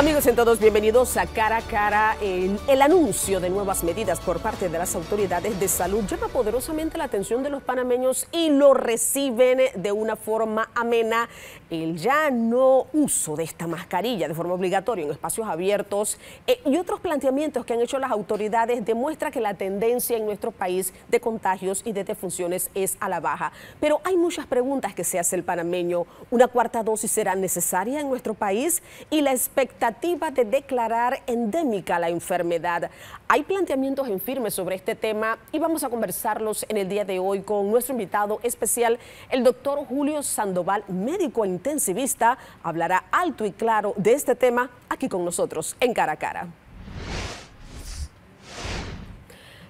Amigos, en todos bienvenidos a Cara a Cara. El anuncio de nuevas medidas por parte de las autoridades de salud llama poderosamente la atención de los panameños y lo reciben de una forma amena. El ya no uso de esta mascarilla de forma obligatoria en espacios abiertos y otros planteamientos que han hecho las autoridades demuestra que la tendencia en nuestro país de contagios y de defunciones es a la baja. Pero hay muchas preguntas que se hace el panameño. ¿Una cuarta dosis será necesaria en nuestro país? Y la expectativa de declarar endémica la enfermedad. Hay planteamientos en firme sobre este tema y vamos a conversarlos en el día de hoy con nuestro invitado especial, el doctor Julio Sandoval, médico intensivista. Hablará alto y claro de este tema aquí con nosotros en Cara a Cara.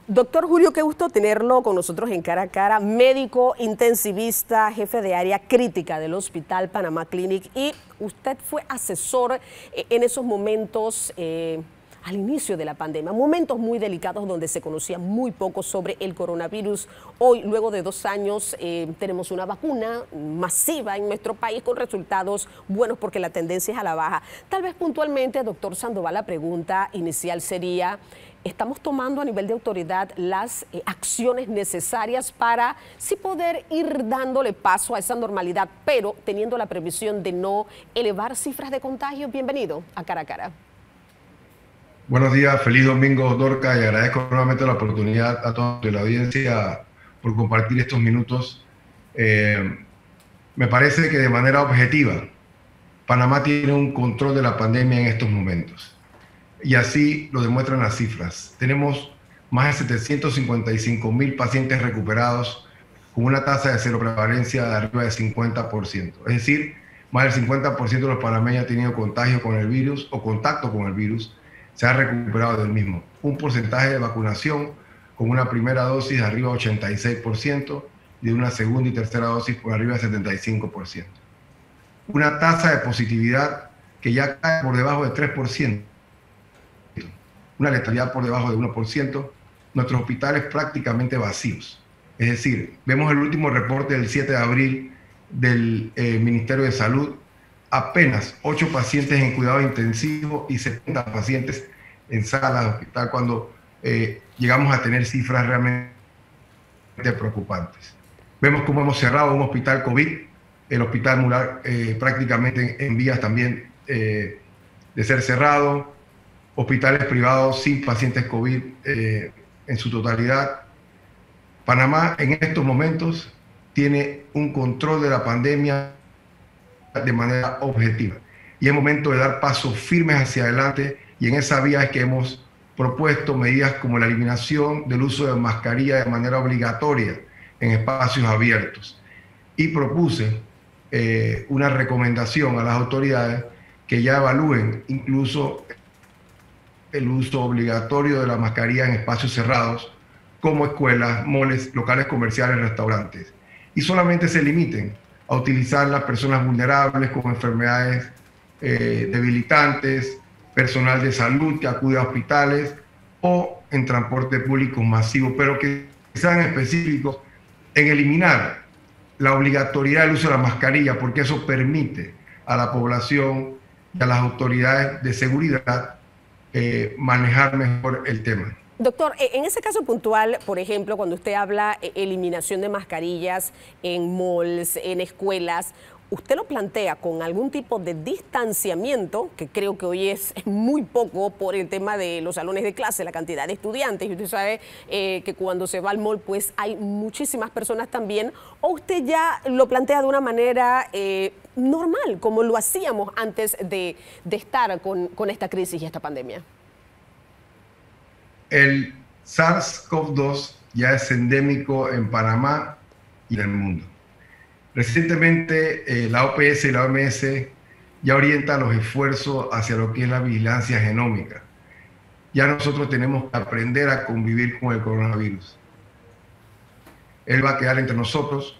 Doctor Julio, qué gusto tenerlo con nosotros en Cara a Cara, médico intensivista, jefe de área crítica del Hospital Panamá Clinic, y usted fue asesor en esos momentos al inicio de la pandemia, momentos muy delicados donde se conocía muy poco sobre el coronavirus. Hoy, luego de 2 años, tenemos una vacuna masiva en nuestro país con resultados buenos porque la tendencia es a la baja. Tal vez puntualmente, doctor Sandoval, la pregunta inicial sería: ¿estamos tomando a nivel de autoridad las acciones necesarias para sí poder ir dándole paso a esa normalidad, pero teniendo la previsión de no elevar cifras de contagios? Bienvenido a Cara a Cara. Buenos días, feliz domingo, Dorca, y agradezco nuevamente la oportunidad a toda la audiencia por compartir estos minutos. Me parece que de manera objetiva, Panamá tiene un control de la pandemia en estos momentos. Y así lo demuestran las cifras. Tenemos más de 755,000 pacientes recuperados con una tasa de cero prevalencia de arriba del 50%. Es decir, más del 50% de los panameños han tenido contagio con el virus o contacto con el virus, se ha recuperado del mismo. Un porcentaje de vacunación con una primera dosis de arriba del 86% y de una segunda y tercera dosis por arriba del 75%. Una tasa de positividad que ya cae por debajo del 3%. Una letalidad por debajo del 1%, nuestros hospitales prácticamente vacíos. Es decir, vemos el último reporte del 7 de abril del Ministerio de Salud, apenas 8 pacientes en cuidado intensivo y 70 pacientes en salas de hospital, cuando llegamos a tener cifras realmente preocupantes. Vemos cómo hemos cerrado un hospital COVID, el hospital Mular prácticamente en vías también de ser cerrado, hospitales privados sin pacientes COVID en su totalidad. Panamá en estos momentos tiene un control de la pandemia de manera objetiva. Y es momento de dar pasos firmes hacia adelante, y en esa vía es que hemos propuesto medidas como la eliminación del uso de mascarilla de manera obligatoria en espacios abiertos. Y propuse una recomendación a las autoridades que ya evalúen incluso el uso obligatorio de la mascarilla en espacios cerrados como escuelas, moles, locales comerciales, restaurantes, y solamente se limiten a utilizar las personas vulnerables con enfermedades debilitantes, personal de salud que acude a hospitales o en transporte público masivo, pero que sean específicos en eliminar la obligatoriedad del uso de la mascarilla, porque eso permite a la población y a las autoridades de seguridad manejar mejor el tema. Doctor, en ese caso puntual, por ejemplo, cuando usted habla eliminación de mascarillas en malls, en escuelas, ¿usted lo plantea con algún tipo de distanciamiento, que creo que hoy es muy poco por el tema de los salones de clase, la cantidad de estudiantes, y usted sabe que cuando se va al mall pues hay muchísimas personas también, o usted ya lo plantea de una manera normal, como lo hacíamos antes de estar con esta crisis y esta pandemia? El SARS-CoV-2 ya es endémico en Panamá y en el mundo. Recientemente la OPS y la OMS ya orientan los esfuerzos hacia lo que es la vigilancia genómica. Ya nosotros tenemos que aprender a convivir con el coronavirus. Él va a quedar entre nosotros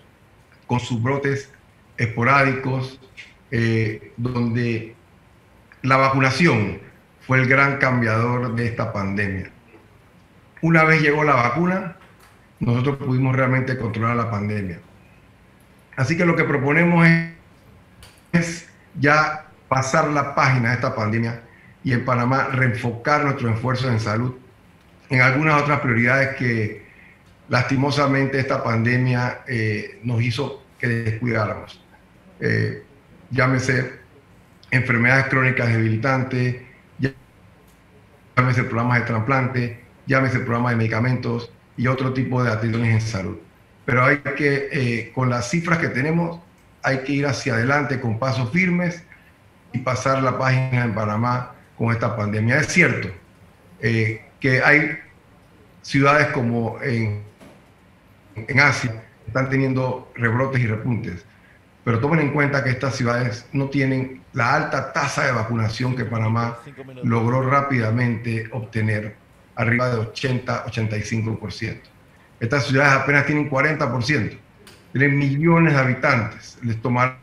con sus brotes esporádicos, donde la vacunación fue el gran cambiador de esta pandemia. Una vez llegó la vacuna, nosotros pudimos realmente controlar la pandemia. Así que lo que proponemos es ya pasar la página de esta pandemia y en Panamá reenfocar nuestros esfuerzos en salud en algunas otras prioridades que lastimosamente esta pandemia nos hizo que descuidáramos. Llámese enfermedades crónicas debilitantes, llámese programas de trasplante, llámese programas de medicamentos y otro tipo de atenciones en salud. Pero hay que, con las cifras que tenemos, hay que ir hacia adelante con pasos firmes y pasar la página en Panamá con esta pandemia. Es cierto que hay ciudades como en Asia que están teniendo rebrotes y repuntes, pero tomen en cuenta que estas ciudades no tienen la alta tasa de vacunación que Panamá logró rápidamente obtener, arriba de 80-85%. Estas ciudades apenas tienen 40%, tienen millones de habitantes, les tomará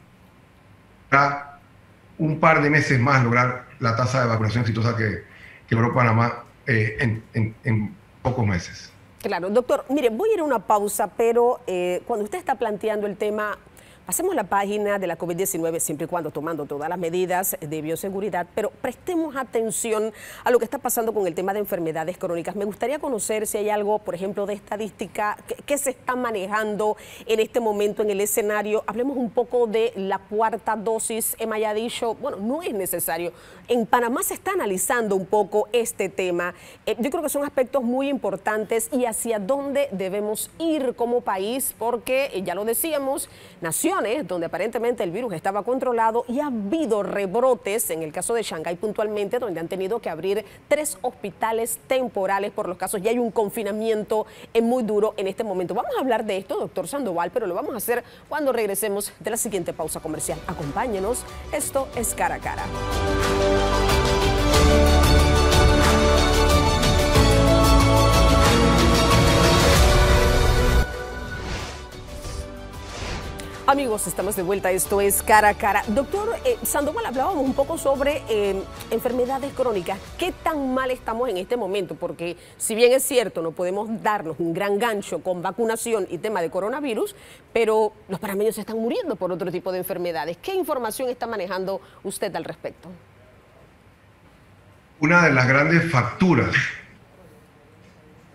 un par de meses más lograr la tasa de vacunación exitosa que logró Panamá en pocos meses. Claro, doctor, mire, voy a ir a una pausa, pero cuando usted está planteando el tema, pasemos la página de la COVID-19 siempre y cuando tomando todas las medidas de bioseguridad, pero prestemos atención a lo que está pasando con el tema de enfermedades crónicas. Me gustaría conocer si hay algo, por ejemplo, de estadística que se está manejando en este momento en el escenario. Hablemos un poco de la cuarta dosis. Emma ya ha dicho, bueno, no es necesario. En Panamá se está analizando un poco este tema. Yo creo que son aspectos muy importantes y hacia dónde debemos ir como país, porque ya lo decíamos, naciones donde aparentemente el virus estaba controlado y ha habido rebrotes, en el caso de Shanghái puntualmente, donde han tenido que abrir 3 hospitales temporales por los casos. Ya hay un confinamiento muy duro en este momento. Vamos a hablar de esto, doctor Sandoval, pero lo vamos a hacer cuando regresemos de la siguiente pausa comercial. Acompáñenos, esto es Cara a Cara. Amigos, estamos de vuelta, esto es Cara a Cara. Doctor Sandoval, hablábamos un poco sobre enfermedades crónicas. ¿Qué tan mal estamos en este momento? Porque si bien es cierto, no podemos darnos un gran gancho con vacunación y tema de coronavirus, pero los panameños se están muriendo por otro tipo de enfermedades. ¿Qué información está manejando usted al respecto? Una de las grandes facturas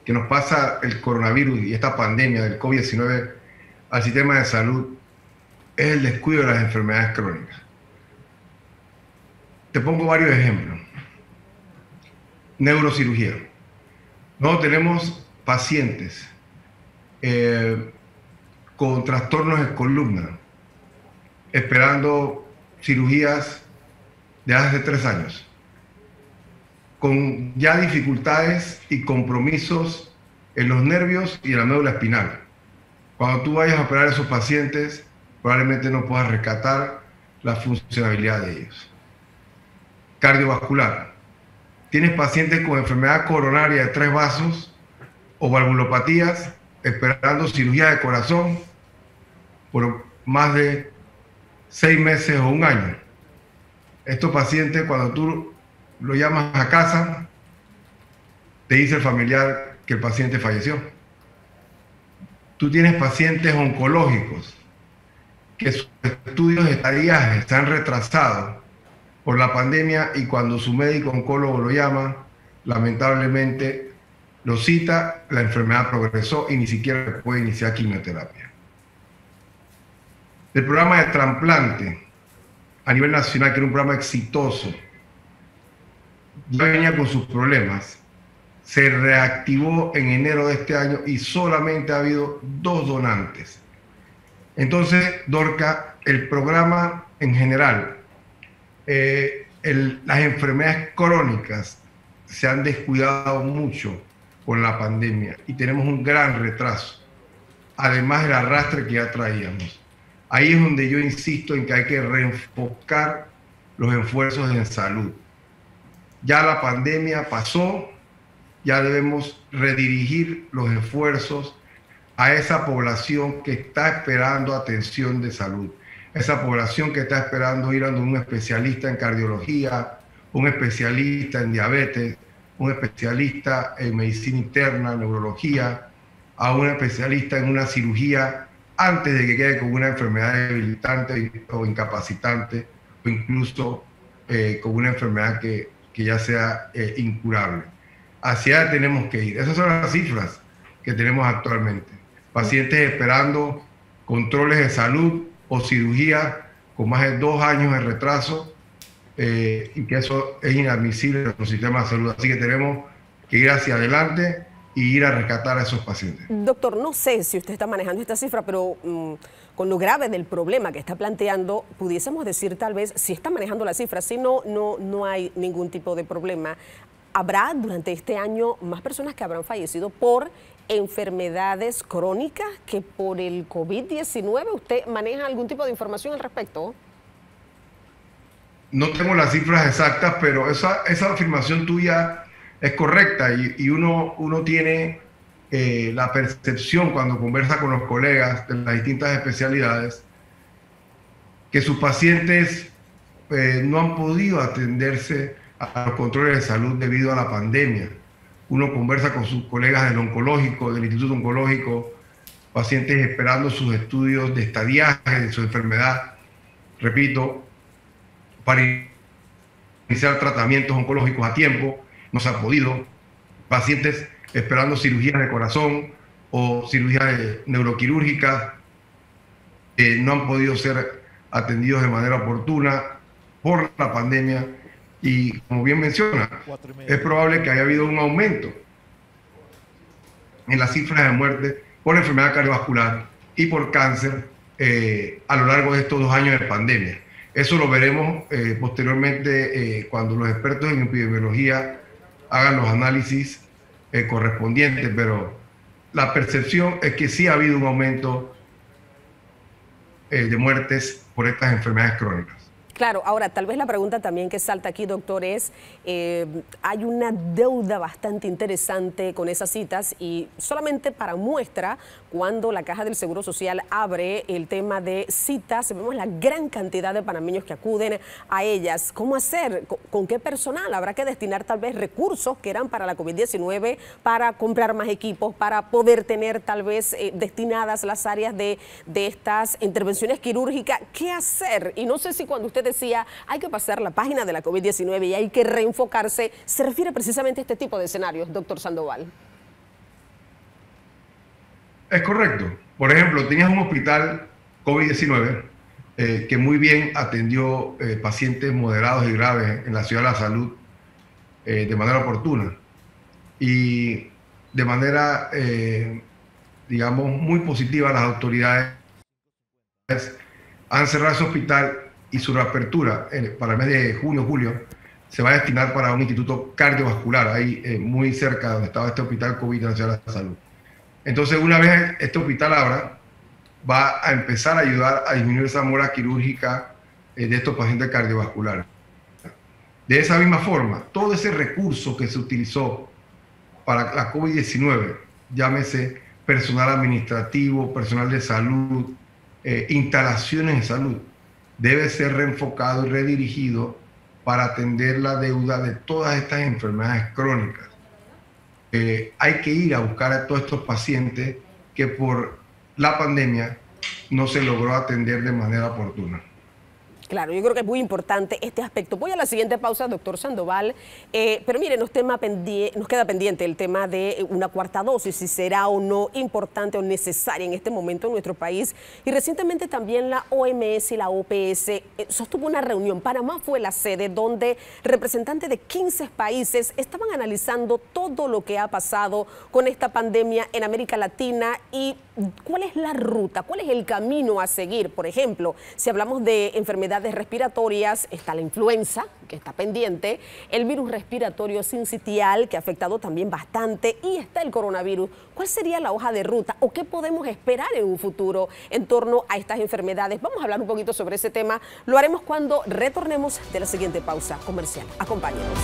que nos pasa el coronavirus y esta pandemia del COVID-19 al sistema de salud es el descuido de las enfermedades crónicas. Te pongo varios ejemplos. Neurocirugía. Nosotros tenemos pacientes con trastornos de columna esperando cirugías de hace 3 años, con ya dificultades y compromisos en los nervios y en la médula espinal. Cuando tú vayas a operar a esos pacientes, probablemente no puedas rescatar la funcionalidad de ellos. Cardiovascular. Tienes pacientes con enfermedad coronaria de 3 vasos o valvulopatías esperando cirugía de corazón por más de 6 meses o 1 año. Estos pacientes, cuando tú lo llamas a casa, te dice el familiar que el paciente falleció. Tú tienes pacientes oncológicos que sus estudios de estadiaje se han retrasado por la pandemia y cuando su médico oncólogo lo llama, lamentablemente lo cita, la enfermedad progresó y ni siquiera puede iniciar quimioterapia. El programa de trasplante a nivel nacional, que era un programa exitoso, ya venía con sus problemas, se reactivó en enero de este año y solamente ha habido 2 donantes. Entonces, Dorca, el programa en general, las enfermedades crónicas se han descuidado mucho con la pandemia y tenemos un gran retraso, además del arrastre que ya traíamos. Ahí es donde yo insisto en que hay que reenfocar los esfuerzos en salud. Ya la pandemia pasó, ya debemos redirigir los esfuerzos a esa población que está esperando atención de salud, esa población que está esperando ir a un especialista en cardiología, un especialista en diabetes, un especialista en medicina interna, neurología, a un especialista en una cirugía antes de que quede con una enfermedad debilitante o incapacitante o incluso con una enfermedad que que ya sea incurable. Hacia allá tenemos que ir. Esas son las cifras que tenemos actualmente. Pacientes esperando controles de salud o cirugía con más de 2 años de retraso, y que eso es inadmisible en nuestro sistema de salud. Así que tenemos que ir hacia adelante y ir a rescatar a esos pacientes. Doctor, no sé si usted está manejando esta cifra, pero con lo grave del problema que está planteando, pudiésemos decir tal vez, si está manejando la cifra, si no hay ningún tipo de problema, ¿habrá durante este año más personas que habrán fallecido por enfermedades crónicas que por el COVID-19? ¿Usted maneja algún tipo de información al respecto? No tengo las cifras exactas, pero esa afirmación tuya es correcta y uno tiene la percepción cuando conversa con los colegas de las distintas especialidades que sus pacientes no han podido atenderse a los controles de salud debido a la pandemia. Uno conversa con sus colegas del oncológico, del Instituto Oncológico, pacientes esperando sus estudios de estadiaje de su enfermedad, repito, para iniciar tratamientos oncológicos a tiempo, no se ha podido. Pacientes esperando cirugías de corazón o cirugías neuroquirúrgicas no han podido ser atendidos de manera oportuna por la pandemia. Y como bien menciona, es probable que haya habido un aumento en las cifras de muerte por enfermedad cardiovascular y por cáncer a lo largo de estos 2 años de pandemia. Eso lo veremos posteriormente cuando los expertos en epidemiología hagan los análisis correspondientes, pero la percepción es que sí ha habido un aumento de muertes por estas enfermedades crónicas. Claro, ahora tal vez la pregunta también que salta aquí, doctor, es, hay una deuda bastante interesante con esas citas y solamente para muestra, cuando la Caja del Seguro Social abre el tema de citas, vemos la gran cantidad de panameños que acuden a ellas. ¿Cómo hacer? ¿Con qué personal? Habrá que destinar tal vez recursos que eran para la COVID-19, para comprar más equipos, para poder tener tal vez destinadas las áreas de estas intervenciones quirúrgicas. ¿Qué hacer? Y no sé si cuando usted decía hay que pasar la página de la COVID-19 y hay que reenfocarse, se refiere precisamente a este tipo de escenarios, doctor Sandoval. Es correcto. Por ejemplo, tenías un hospital COVID-19 que muy bien atendió pacientes moderados y graves en la Ciudad de la Salud de manera oportuna y de manera, digamos, muy positiva. Las autoridades han cerrado ese hospital y su reapertura para el mes de junio, julio, se va a destinar para un instituto cardiovascular, ahí muy cerca de donde estaba este hospital COVID de la Ciudad de la Salud. Entonces, una vez este hospital abra, va a empezar a ayudar a disminuir esa mora quirúrgica de estos pacientes cardiovasculares. De esa misma forma, todo ese recurso que se utilizó para la COVID-19, llámese personal administrativo, personal de salud, instalaciones de salud, debe ser reenfocado y redirigido para atender la deuda de todas estas enfermedades crónicas. Hay que ir a buscar a todos estos pacientes que por la pandemia no se logró atender de manera oportuna. Claro, yo creo que es muy importante este aspecto. Voy a la siguiente pausa, doctor Sandoval, pero mire, nos queda pendiente el tema de una cuarta dosis, si será o no importante o necesaria en este momento en nuestro país. Y recientemente también la OMS y la OPS sostuvo una reunión. Panamá fue la sede donde representantes de 15 países estaban analizando todo lo que ha pasado con esta pandemia en América Latina y cuál es la ruta, cuál es el camino a seguir. Por ejemplo, si hablamos de enfermedades respiratorias, está la influenza, que está pendiente, el virus respiratorio sincitial, que ha afectado también bastante, y está el coronavirus. ¿Cuál sería la hoja de ruta o qué podemos esperar en un futuro en torno a estas enfermedades? Vamos a hablar un poquito sobre ese tema. Lo haremos cuando retornemos de la siguiente pausa comercial. Acompáñenos.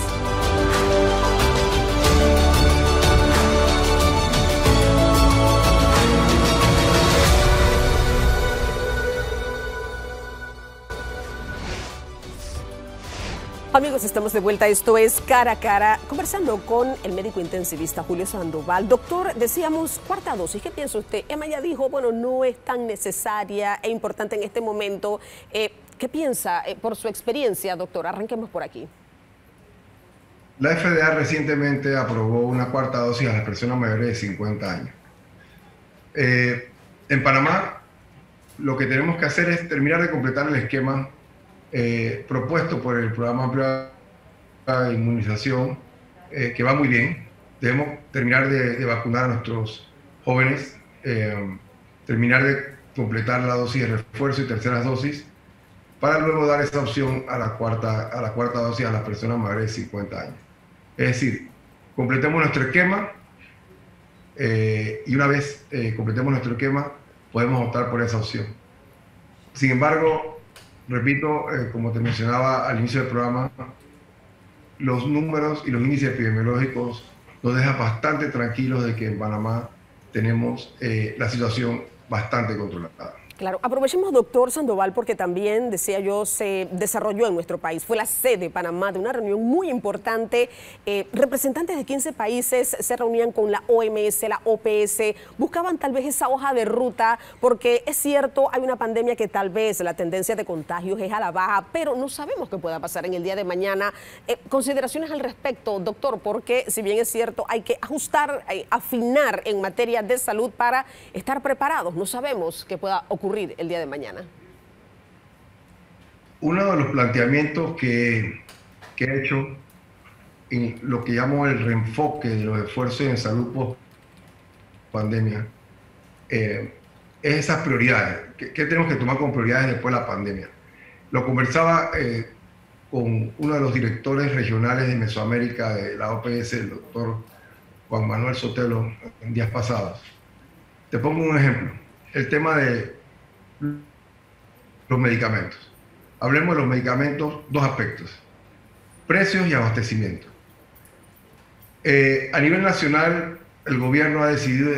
Amigos, estamos de vuelta. Esto es Cara a Cara, conversando con el médico intensivista Julio Sandoval. Doctor, decíamos cuarta dosis. ¿Qué piensa usted? Emma ya dijo, bueno, no es tan necesaria e importante en este momento. ¿Qué piensa por su experiencia, doctor? Arranquemos por aquí. La FDA recientemente aprobó una cuarta dosis a las personas mayores de 50 años. En Panamá, lo que tenemos que hacer es terminar de completar el esquema propuesto por el Programa Amplio de Inmunización, que va muy bien. Debemos terminar de vacunar a nuestros jóvenes, terminar de completar la dosis de refuerzo y terceras dosis, para luego dar esa opción a la cuarta dosis a las personas mayores de 50 años. Es decir, completemos nuestro esquema y una vez completemos nuestro esquema, podemos optar por esa opción. Sin embargo, repito, como te mencionaba al inicio del programa, los números y los índices epidemiológicos nos dejan bastante tranquilos de que en Panamá tenemos la situación bastante controlada. Claro, aprovechemos, doctor Sandoval, porque también, decía yo, se desarrolló en nuestro país. Fue la sede, Panamá, de una reunión muy importante. Representantes de 15 países se reunían con la OMS, la OPS, buscaban tal vez esa hoja de ruta, porque es cierto, hay una pandemia que tal vez la tendencia de contagios es a la baja, pero no sabemos qué pueda pasar en el día de mañana. Consideraciones al respecto, doctor, porque si bien es cierto, hay que ajustar, afinar en materia de salud para estar preparados. No sabemos qué pueda ocurrir el día de mañana. Uno de los planteamientos que he hecho en lo que llamo el reenfoque de los esfuerzos en salud post pandemia es esas prioridades. ¿Qué tenemos que tomar como prioridades después de la pandemia? Lo conversaba con uno de los directores regionales de Mesoamérica de la OPS, el doctor Juan Manuel Sotelo, en días pasados. Te pongo un ejemplo, el tema de los medicamentos. Hablemos de los medicamentos, dos aspectos: precios y abastecimiento. A nivel nacional, el gobierno ha decidido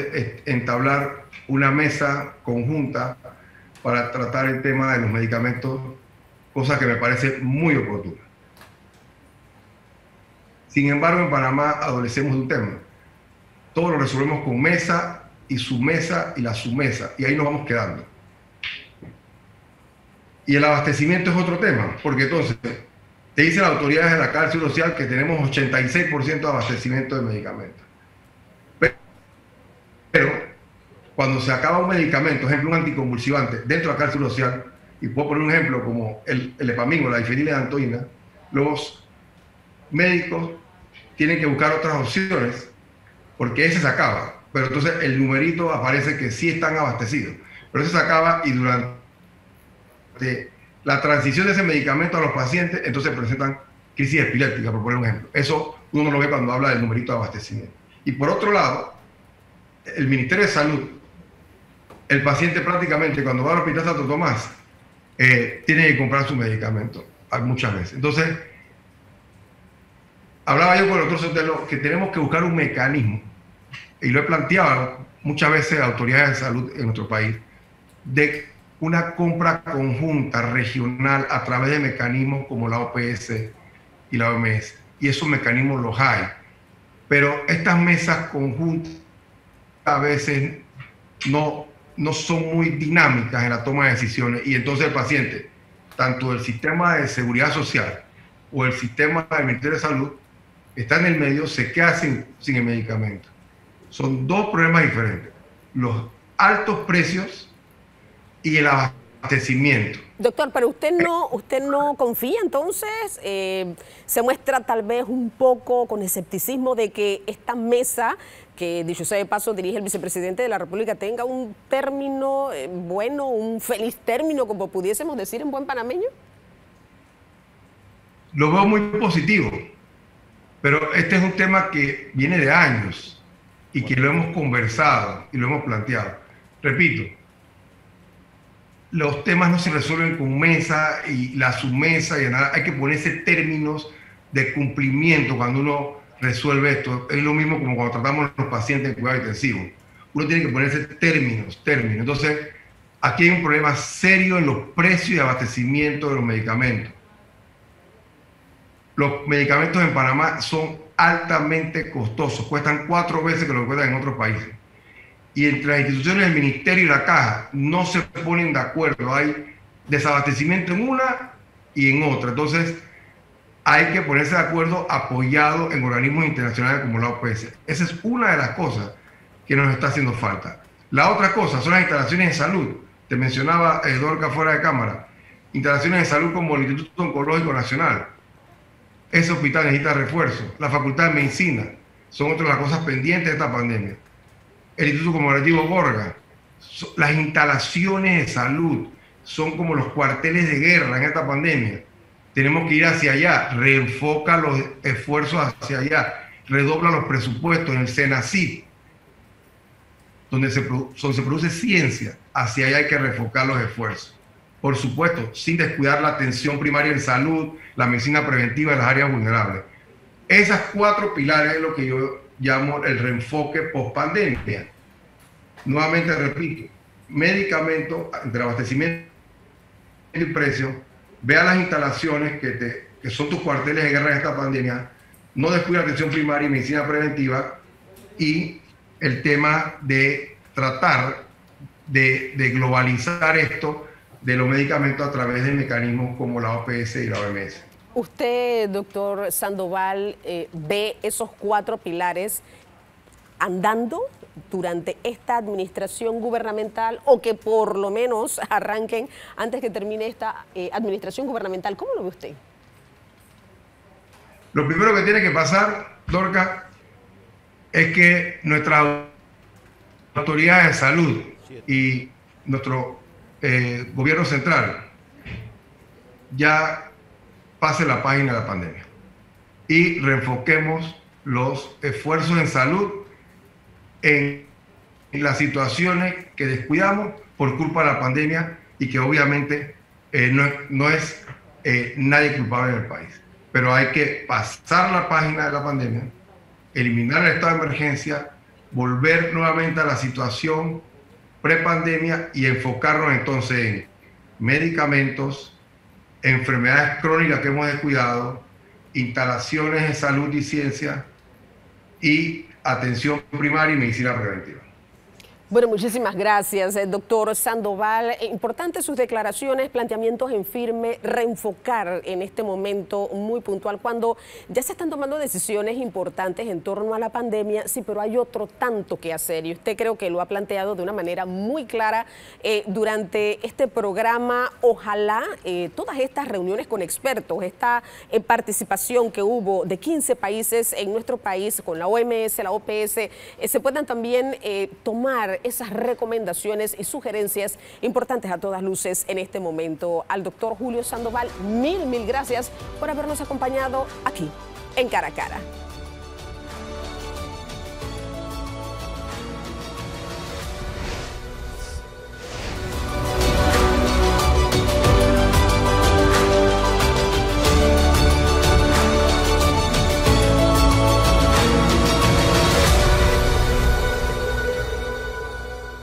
entablar una mesa conjunta para tratar el tema de los medicamentos, cosa que me parece muy oportuna. Sin embargo, en Panamá adolecemos de un tema. Todo lo resolvemos con mesa y submesa y la submesa, y ahí nos vamos quedando. Y el abastecimiento es otro tema, porque entonces te dicen las autoridades de la Caja del Seguro Social que tenemos 86% de abastecimiento de medicamentos. Pero cuando se acaba un medicamento, ejemplo, un anticonvulsivante, dentro de la Caja del Seguro Social, y puedo poner un ejemplo como el Epamin o la difenilamina, los médicos tienen que buscar otras opciones porque ese se acaba. Pero entonces el numerito aparece que sí están abastecidos. Pero ese se acaba y durante la transición de ese medicamento a los pacientes, entonces presentan crisis epiléptica, por poner un ejemplo. Eso uno lo ve cuando habla del numerito de abastecimiento. Y por otro lado, el Ministerio de Salud, el paciente prácticamente cuando va al Hospital Santo Tomás, tiene que comprar su medicamento muchas veces. Entonces, hablaba yo con el doctor Sotelo que tenemos que buscar un mecanismo, y lo he planteado muchas veces a autoridades de salud en nuestro país, de una compra conjunta regional a través de mecanismos como la OPS y la OMS. Y esos mecanismos los hay. Pero estas mesas conjuntas a veces no son muy dinámicas en la toma de decisiones. Y entonces el paciente, tanto el sistema de seguridad social o el sistema del Ministerio de Salud, está en el medio, se queda sin el medicamento. Son dos problemas diferentes: los altos precios y el abastecimiento. Doctor, pero usted no confía entonces, se muestra tal vez un poco con escepticismo de que esta mesa, que dicho sea de paso dirige el vicepresidente de la República, tenga un término bueno, un feliz término, como pudiésemos decir en buen panameño. Lo veo muy positivo, pero este es un tema que viene de años y que lo hemos conversado y lo hemos planteado. Repito, los temas no se resuelven con mesa y la submesa y nada. Hay que ponerse términos de cumplimiento cuando uno resuelve esto. Es lo mismo como cuando tratamos a los pacientes en cuidado intensivo. Uno tiene que ponerse términos. Entonces, aquí hay un problema serio en los precios y abastecimiento de los medicamentos. Los medicamentos en Panamá son altamente costosos. Cuestan 4 veces que lo que cuestan en otros países. Y entre las instituciones del Ministerio y la Caja no se ponen de acuerdo. Hay desabastecimiento en una y en otra. Entonces, hay que ponerse de acuerdo apoyado en organismos internacionales como la OPS. Esa es una de las cosas que nos está haciendo falta. La otra cosa son las instalaciones de salud. Te mencionaba Dorca fuera de cámara. Instalaciones de salud como el Instituto Oncológico Nacional. Ese hospital necesita refuerzo. La Facultad de Medicina son otras de las cosas pendientes de esta pandemia. El Instituto Conmemorativo Borga. Las instalaciones de salud son como los cuarteles de guerra en esta pandemia. Tenemos que ir hacia allá, reenfoca los esfuerzos hacia allá, redobla los presupuestos en el CENACYT, donde se produce ciencia, hacia allá hay que reenfocar los esfuerzos. Por supuesto, sin descuidar la atención primaria en salud, la medicina preventiva en las áreas vulnerables. Esas 4 pilares es lo que yo llamo el reenfoque post-pandemia. Nuevamente repito, medicamento, entre abastecimiento y precio, vea las instalaciones que son tus cuarteles de guerra en esta pandemia, no descuida atención primaria y medicina preventiva, y el tema de tratar de globalizar esto de los medicamentos a través de mecanismos como la OPS y la OMS. Usted, doctor Sandoval, ve esos 4 pilares andando durante esta administración gubernamental, o que por lo menos arranquen antes que termine esta administración gubernamental. ¿Cómo lo ve usted? Lo primero que tiene que pasar, Dorca, es que nuestras autoridades de salud y nuestro gobierno central ya pase la página de la pandemia y reenfoquemos los esfuerzos en salud en las situaciones que descuidamos por culpa de la pandemia, y que obviamente no es nadie culpable en el país. Pero hay que pasar la página de la pandemia, eliminar el estado de emergencia, volver nuevamente a la situación prepandemia y enfocarnos entonces en medicamentos, enfermedades crónicas que hemos descuidado, instalaciones de salud y ciencia, y atención primaria y medicina preventiva. Bueno, muchísimas gracias, doctor Sandoval. Importantes sus declaraciones, planteamientos en firme, reenfocar en este momento muy puntual, cuando ya se están tomando decisiones importantes en torno a la pandemia, sí, pero hay otro tanto que hacer, y usted creo que lo ha planteado de una manera muy clara durante este programa. Ojalá todas estas reuniones con expertos, esta participación que hubo de 15 países en nuestro país con la OMS, la OPS, se puedan también tomar esas recomendaciones y sugerencias importantes a todas luces en este momento. Al doctor Julio Sandoval, mil gracias por habernos acompañado aquí en Cara a Cara.